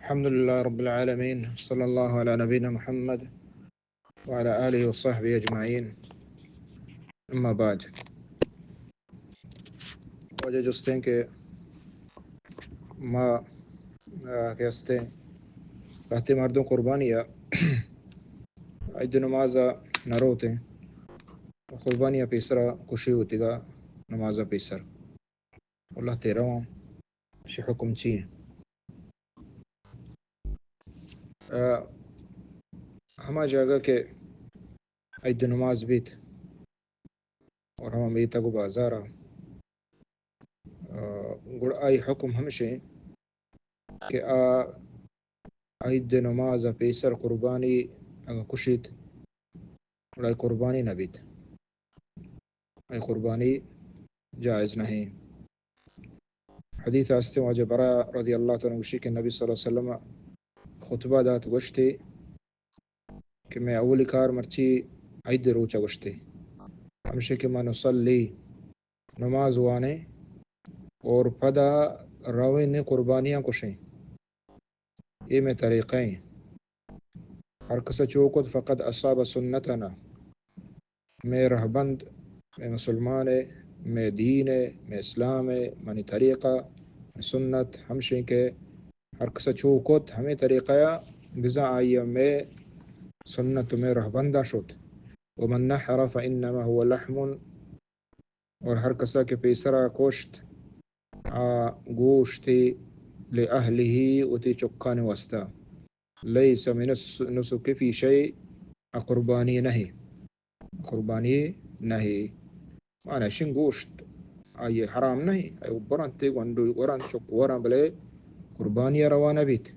الحمد لله رب العالمين، صلى الله على نبينا محمد وعلى آله وصحبه أجمعين. أما بعد، وجه جستين کہ ما che ste وقتی مردم قربانیہ عید نمازا نروتے قربانیہ پیسرا خوشی ہوتی گا نمازا پیسر اللہ تیرا شی حکم چیئے ہما جگہ کے عید نماز بیت اور ہما بیتا کو بازارا گڑ آئی حکم ہمشے کہ عید نماز پیسر قربانی اگر کشید اور قربانی نہ بیت قربانی جائز نہیں. حدیث آستے واجہ برا رضی اللہ تعالیٰ وشی کہ نبی صلی اللہ علیہ وسلم خطبہ دات گوشتے کہ میں اولی کار مرچی عید روچا گوشتے ہمشے کہ میں نصلی نماز وانے اور پدا روین قربانیاں کشیں. یہ میں طریقیں ہر کسا چوکت فقط اصاب سنتنا میں رہبند میں مسلمان میں دین میں اسلام منی طریقہ سنت ہمشیں کہ ہر کسا چوکت ہمیں طریقہ بزا آئی میں سنت میں رہبندہ شد. ومن نحر فإنما هو لحم اور ہر کسا کے پیسرا کوشت گوشتی لأہلہ اتی چکان واسطہ لیس من النسک فی شیء قربانی نہیں معنی شن گوشت آئی حرام نہیں آئی بران تی گوندو وران چک وران بلے قربانی روانہ بیت.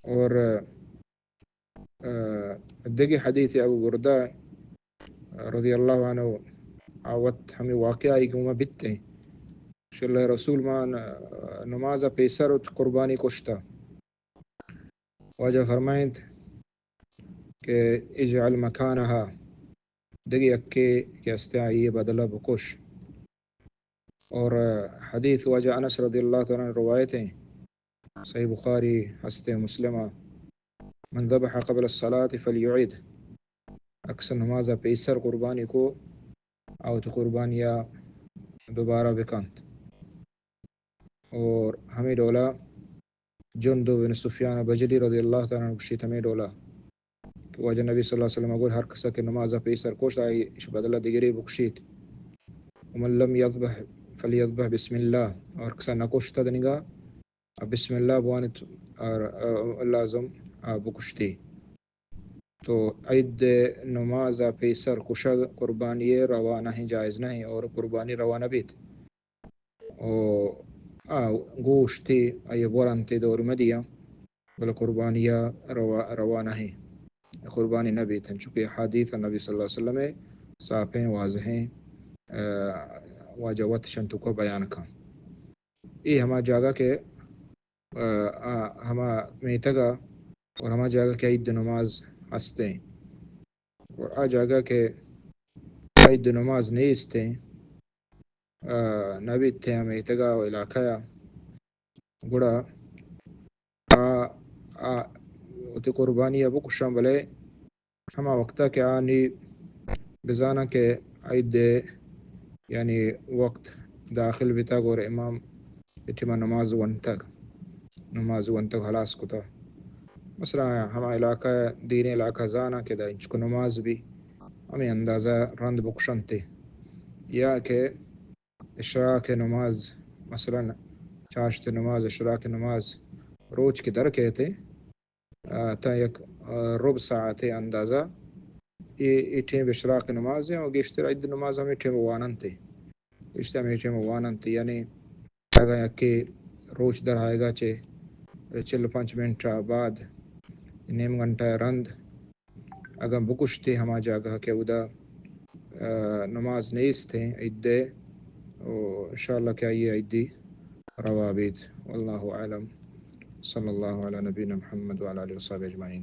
اور دگی حدیث ابو بردہ رضی اللہ عنہ آوت ہمیں واقعہ آئی گوما بیتے صلی اللہ رسول مان نماز پیسر قربانی کشتا واجہ فرمائند کہ اجعل مکانہا دگی اکے کہ استعائی بدلہ بکش. اور حدیث واجہ انس رضی اللہ تعالیٰ روایتیں صحیح بخاری ہستے مسلمہ من ذبح قبل الصلاة فلیعید اکثر نماز پیسر قربانی کو او تو قربانیہ دوبارہ بکانت. اور ہمیں ڈولا جندو بن سفیان بجلی رضی اللہ تعالیٰ بشیت ہمیں ڈولا کہ واجہ نبی صلی اللہ علیہ وسلم اقول ہر کسا کہ نماز پیسر کوشت آئی اش بدلہ دیگری بکشیت. ومن لم یذبح فلیذبح بسم اللہ اور کسا نکوشتا دنگا بسم اللہ بوانت لازم بکشتی. تو عید نماز پیسر کشا قربانی روانہ ہی جائز نہیں اور قربانی روانہ بیت گوشتی ای بورانتی دور مدیہ بل قربانیہ روانہ ہی قربانی نہ بیت. چونکہ حدیث نبی صلی اللہ علیہ وسلم صافیں واضحیں واجوت شنتو کو بیان کا. یہ ہما جاگہ کے ہما میتگا اور ہما جاگہ کے عید نماز ہستے اور آ جاگہ کے عید نماز نہیں ہستے نبی تھے ہمیں اتگا و علاقہ گڑا تی قربانی ابو کشان بلے ہما وقتا کہ آنی بزانا کے عید یعنی وقت داخل بھی تک اور امام اتما نماز ونتک حلاس کتا مثلا ہما علاقہ دین علاقہ زانا کہ دا انچکو نماز بھی ہمیں اندازہ رند بکشنتے یا کہ اشراق نماز مثلا چاشت نماز اشراق نماز روز کی در کہتے تا یک رب ساعت اندازہ یہ ٹھیم اشراق نماز ہیں اور گشتر عید نماز ہمیں ٹھیم واننتے ہمیں ٹھیم واننتے یعنی اگر کہ روز در آئے گا چے 45 منٹ بعد نیم گھنٹہ رند اگر بکشتے ہما جاگہ کہ ادا نماز نیست ہیں عید انشاءاللہ کیا یہ عیدی روابید واللہ اعلم صلی اللہ علی نبینا محمد وعلی آلہ وصحبہ اجمعین.